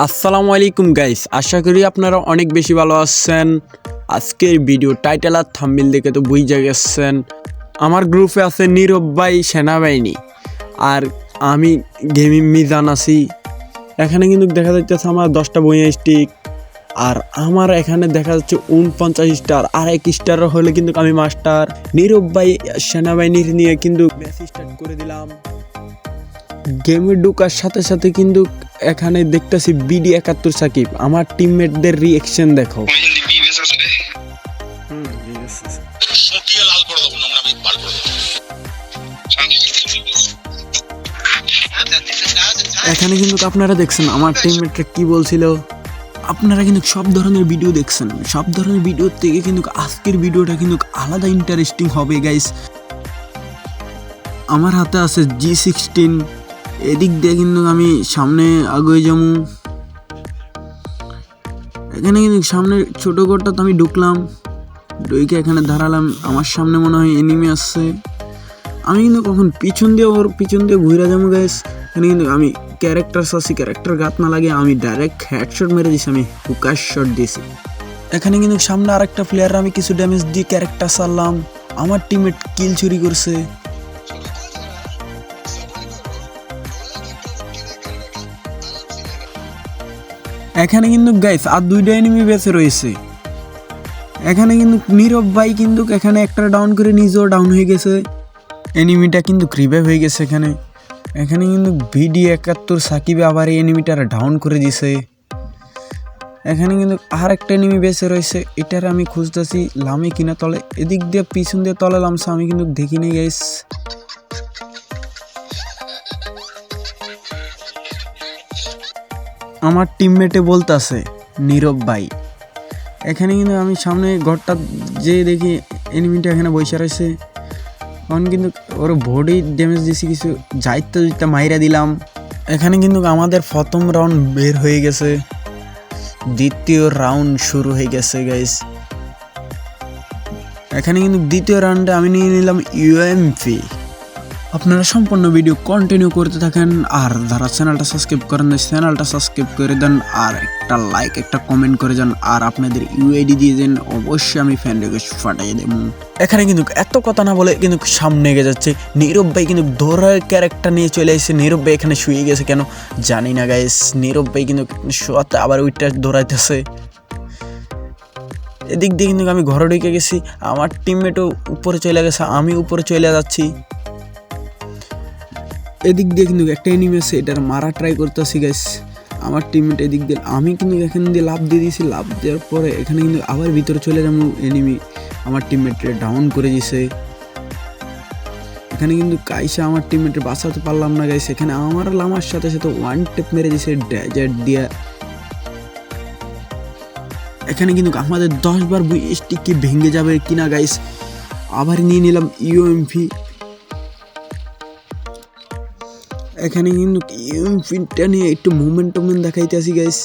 আসসালামু আলাইকুম গাইস, আশা করি আপনারা অনেক বেশি ভালো আছেন। আজকের ভিডিও টাইটেল আর থাম্বনেল দেখে তো বুঝে গেছেন আমার গ্রুপে আছে নীরব ভাই সেনাবাহিনী আর আমি গেমিং মিজান আছি। এখানে কিন্তু দেখা যাচ্ছে আমার 10টা বইয়া স্টিক আর আমার এখানে দেখা যাচ্ছে 49 স্টার আর 1 স্টার হলে কিন্তু আমি মাস্টার। নীরব ভাই সেনাবাহিনীর নিয়ে কিন্তু ম্যাচ স্টার্ট করে দিলাম। গেমে ঢোকার সাথে সাথে কিন্তু এখানে দেখতেছি বিডি 71 সাকিব। আমার টিমমেটদের রিঅ্যাকশন দেখো। এখানে কিন্তু আপনারা দেখছেন আমার টিমমেটরা কি বলছিল। আপনারা কিন্তু সব ধরনের ভিডিও দেখছেন, সব ধরনের ভিডিও থেকে কিন্তু আজকের ভিডিওটা কিন্তু আলাদা ইন্টারেস্টিং হবে গাইস। আমার হাতে আছে G16, এদিক দিয়ে কিন্তু আমি সামনে আগে যাবো। এখানে কিন্তু সামনে ছোট ঘরটা তো আমি ঢুকলাম, ঢুকে এখানে দাঁড়ালাম। আমার সামনে মনে হয় এনিমি আসছে। আমি কিন্তু কখন পিছন দিয়ে ঘুরে যাবো গাইস। এখানে কিন্তু আমি ক্যারেক্টার চাচ্ছি, ক্যারেক্টার গাত না লাগে আমি ডাইরেক্ট হেডশট মেরে দিছি, আমি হুকার শট দিয়েছি। এখানে কিন্তু সামনে আরেকটা প্লেয়ার আমি কিছু ড্যামেজ দিয়ে ক্যারেক্টার চাললাম, আমার টিমমেট কিল চুরি করছে। এখানে কিন্তু গাইস আর 2টা এনিমি বেঁচে রয়েছে। এখানে কিন্তু নীরব ভাই কিন্তু এখানে একটা ডাউন করে নিজেও ডাউন হয়ে গেছে। এনিমিটা কিন্তু রিভাইভ হয়ে গেছে। এখানে কিন্তু বিডি 71 সাকিবে আবার এই এনিমিটার ডাউন করে দিছে। এখানে কিন্তু আর একটা এনিমি বেঁচে রয়েছে, এটার আমি খুঁজতেছি লামে কিনা তলে। এদিক দিয়ে পিছন দিয়ে তলে লামছে, আমি কিন্তু দেখিনি গাইস। আমার টিমমেটে বলতাছে নীরব ভাই। এখানে কিন্তু আমি সামনে ঘরটা যে দেখি এনিমিটা এখানে বসে রয়েছে। তখন কিন্তু ওর বডি ড্যামেজ দিয়েছি কিছু, যাইতে মাইরা দিলাম। এখানে কিন্তু আমাদের প্রথম রাউন্ড বের হয়ে গেছে, দ্বিতীয় রাউন্ড শুরু হয়ে গেছে গাইস। এখানে কিন্তু দ্বিতীয় রাউন্ডে আমি নিয়ে নিলাম UMP। আপনারা সম্পূর্ণ ভিডিও কন্টিনিউ করতে থাকেন, আর যারা চ্যানেলটা সাবস্ক্রাইব করেন চ্যানেলটা সাবস্ক্রাইব করে দেন, আর একটা লাইক একটা কমেন্ট করে যান, আর আপনাদের UID দিয়ে দেন, অবশ্যই আমি ফ্যান রিকোয়েস্ট পাঠিয়ে দেব। এখানে কিন্তু এত কথা না বলে কিন্তু সামনে এগিয়ে যাচ্ছে নীরব ভাই, কিন্তু ধরার ক্যারেক্টার নিয়ে চলে এসেছে। নীরব ভাই এখানে শুয়ে গেছে কেন জানি না গাইস। নীরব ভাই কিন্তু শোয়াতে আবার ওইটা দৌড়াইতেছে। এদিক দিয়ে কিন্তু আমি ঘরে ঢুকে গেছি, আমার টিমমেটও উপরে চলে গেছে, আমি উপরে চলে যাচ্ছি। এদিক দিয়ে কিন্তু একটা এনিমি আছে, এটার মারা ট্রাই করতেছি গাইস। আমার টিমমেট এদিক দিয়ে, আমি কিন্তু এখান দিয়ে লাভ দিয়ে দিয়েছি। লাভ দেওয়ার পরে এখানে কিন্তু আবার ভিতরে চলে যাবো, এনিমি আমার টিমমেটকে ডাউন করে দিয়েছে। এখানে কিন্তু কাইসা আমার টিমমেটে বাঁচাতে পারলাম না গাইস। এখানে আমার লামার সাথে সাথে ওয়ান টেপ মেরে দিয়েছে ড্যাজার্ট দিয়া। এখানে কিন্তু আমাদের 10 বার স্টিক কি ভেঙে যাবে কিনা গাইস। আবার নিয়ে নিলাম UMP। এখানে কিন্তু UMPটা নিয়ে একটু মোমেন্টাম দেখাইতে আসি গাইস।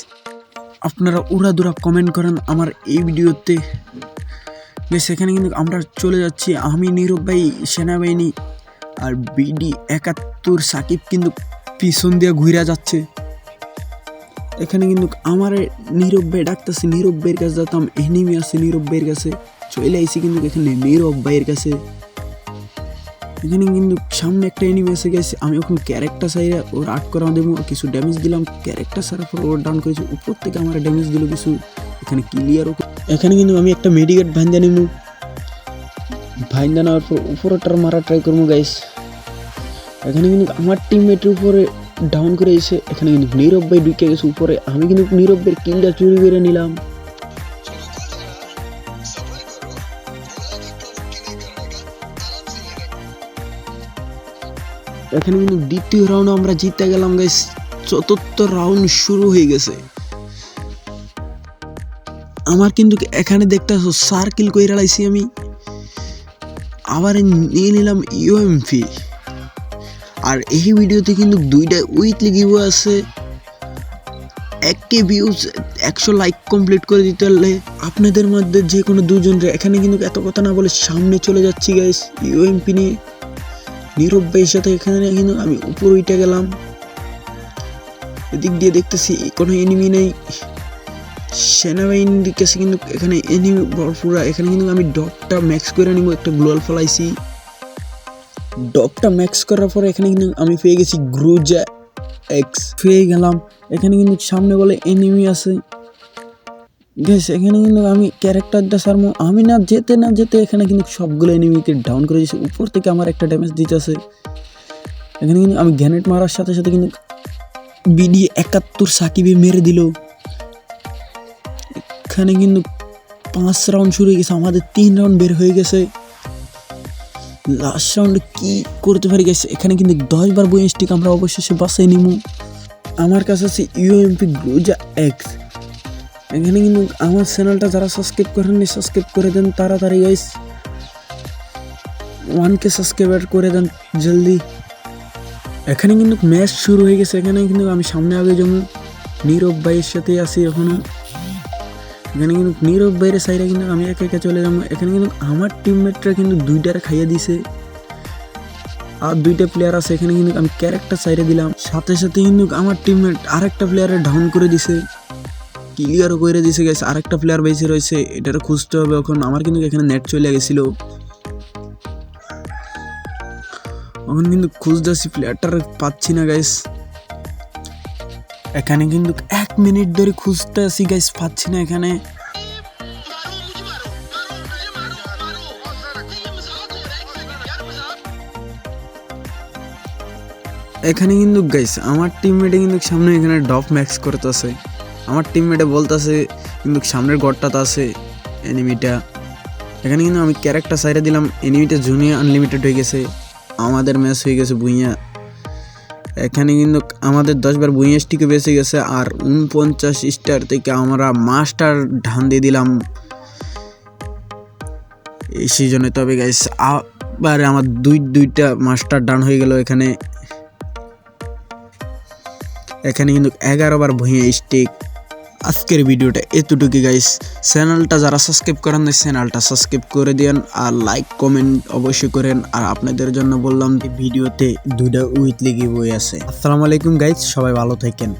আপনারা উড়াদুরা কমেন্ট করেন আমার এই ভিডিওতে বেশ। এখানে কিন্তু আমরা চলে যাচ্ছি, আমি নীরব ভাই সেনাবাহিনী আর বিডি 71 সাকিব কিন্তু পিছন দিয়ে ঘুরে যাচ্ছে। এখানে কিন্তু আমার নীরব ভাই ডাকতেছে, নীরব ভাইয়ের কাছে যেতাম, এনিমি আছে নীরব ভাইয়ের কাছে। চলে আইসি কিন্তু এখানে নীরব ভাইয়ের কাছে। এখানে কিন্তু সামনে একটা এনিমি এসে গেছে, আমি ওখানে ক্যারেক্টার সাইডে ওর আট করা দেবো, কিছু ড্যামেজ দিলাম। ক্যারেক্টার সারার পর ওর ডাউন করেছে, উপর থেকে আমার ড্যামেজ দিল কিছু। এখানে ক্লিয়ার। এখানে কিন্তু আমি একটা মেডিকেট ভাইন্দা নিব, ভাইন্দা নেওয়ার পর উপরটার মারা ট্রাই করবো গাইস। এখানে কিন্তু আমার টিমমেটের উপরে ডাউন করে এসে এখানে কিন্তু নীরব ভাই ঢুকে গেছে উপরে। আমি কিন্তু নীরব ভাইয়ের কিলটা চুরি করে নিলাম। এখানে কিন্তু দ্বিতীয় রাউন্ড আমরা জিতে গেলাম গাইস। চতুর্থ রাউন্ড শুরু হয়ে গেছে। আমার কিন্তু এখানে দেখতেছো সার্কেল কইরা লাইছি আমি। আবার নিয়ে নিলাম UMP। আর এই ভিডিওতে কিন্তু 2টা উইকলি গিভ আছে। 1K ভিউজ 100 লাইক কমপ্লিট করে দিতে হলে আপনাদের মধ্যে যে কোনো দুজনরে। এখানে কিন্তু এত কথা না বলে সামনে চলে যাচ্ছি গাইস UMP নিয়ে নীরব ভাইয়ের সাথে। এখানে কিন্তু আমি উপরে উঠে গেলাম। এদিক দিয়ে দেখতেছি কোনো এনিমি নেই, সেনাবাহিনীর কাছে কিন্তু এখানে এনিমি ভরপুরা। এখানে কিন্তু আমি ডগটা ম্যাক্স করে নিব, একটা গ্লোয়াল ফলাইছি। ডগটা ম্যাক্স করার পরে এখানে কিন্তু আমি পেয়ে গেছি গ্রুজা এক্স, পেয়ে গেলাম। এখানে কিন্তু সামনে বলে এনিমি আছে গাইস। এখানে কিন্তু আমি ক্যারেক্টারটা সারমো, আমি না যেতে এখানে কিন্তু সবগুলো এনিমিকে ডাউন করে দিয়েছি। উপর থেকে আমার একটা ড্যামেজ দিতেছে। এখানে কিন্তু আমি গ্যানেট মারার সাথে সাথে কিন্তু বিডি 71 সাকিবি মেরে দিল। এখানে কিন্তু 5 রাউন্ড শুরু হয়ে গেছে, আমাদের 3 রাউন্ড বের হয়ে গেছে। লাস্ট রাউন্ডে কি করতে পারি গেছে। এখানে কিন্তু 10 বার বই স্টিক আমরা অবশেষে বাসায় নিব। আমার কাছে আছে ইউএমপি গ্রুজা এক্স। এখানে কিন্তু আমার চ্যানেলটা যারা সাবস্ক্রাইব করেননি সাবস্ক্রাইব করে দেন তাড়াতাড়ি গাইস, 1K সাবস্ক্রাইবার করে দেন জলদি। এখানে কিন্তু ম্যাচ শুরু হয়ে গেছে। এখানে কিন্তু আমি সামনে আগে যেমন নীরব ভাইয়ের সাথে আছি এখনো। এখানে কিন্তু নীরব ভাইয়ের সাইডে কিন্তু আমি একা একা চলে যাবো। এখানে কিন্তু আমার টিমমেটরা কিন্তু 2টার খাইয়ে দিছে, আর 2টা প্লেয়ার আছে। এখানে কিন্তু আমি ক্যারেক্টার সাইডে দিলাম, সাথে সাথে কিন্তু আমার টিমমেট আরেকটা প্লেয়ারে ডাউন করে দিছে, ক্লিয়ারও করে দিছে গেছে। আরেকটা প্লেয়ার বেঁচে রয়েছে, এটার খুঁজতে হবে এখন। আমার কিন্তু এখানে নেট চলে গেছিল, এখন কিন্তু খুঁজতেছি প্লেয়ারটার পাচ্ছি না গাইস। এখানে কিন্তু 1 মিনিট ধরে খুঁজতে আসি গাইস, পাচ্ছি না এখানে। এখানে কিন্তু গাইস আমার টিমমেটে কিন্তু সামনে এখানে ডপ ম্যাক্স করতেছে। আমার টিমমেটে বলতেছে কিন্তু সামনের গড়টাতে আছে এনিমিটা। এখানে কিন্তু আমি ক্যারেক্টার সাইডে দিলাম, এনিমিটা জুনিয়র আনলিমিটেড হয়ে গেছে, আমাদের ম্যাচ হয়ে গেছে ভুইয়া। এখানে কিন্তু আমাদের 10 বার ভুইয়া স্টিকে বেঁচে গেছে, আর 49 স্টার থেকে আমরা মাস্টার ধান দিয়ে দিলাম এই সিজনে। তবে গাইস আবার আমার দুইটা মাস্টার ডান হয়ে গেল এখানে। এখানে কিন্তু 11 বার ভুইয়া স্টিক। আজকের ভিডিওটা এতটুকু গাইস। চ্যানেলটা যারা সাবস্ক্রাইব করেন না চ্যানেলটা সাবস্ক্রাইব করে দেন, আর লাইক কমেন্ট অবশ্যই করেন। আর আপনাদের জন্য বললাম ভিডিওতে 2টা উইথলি গিভওয়ে আছে। আসসালামু আলাইকুম গাইস, সবাই ভালো থাকেন।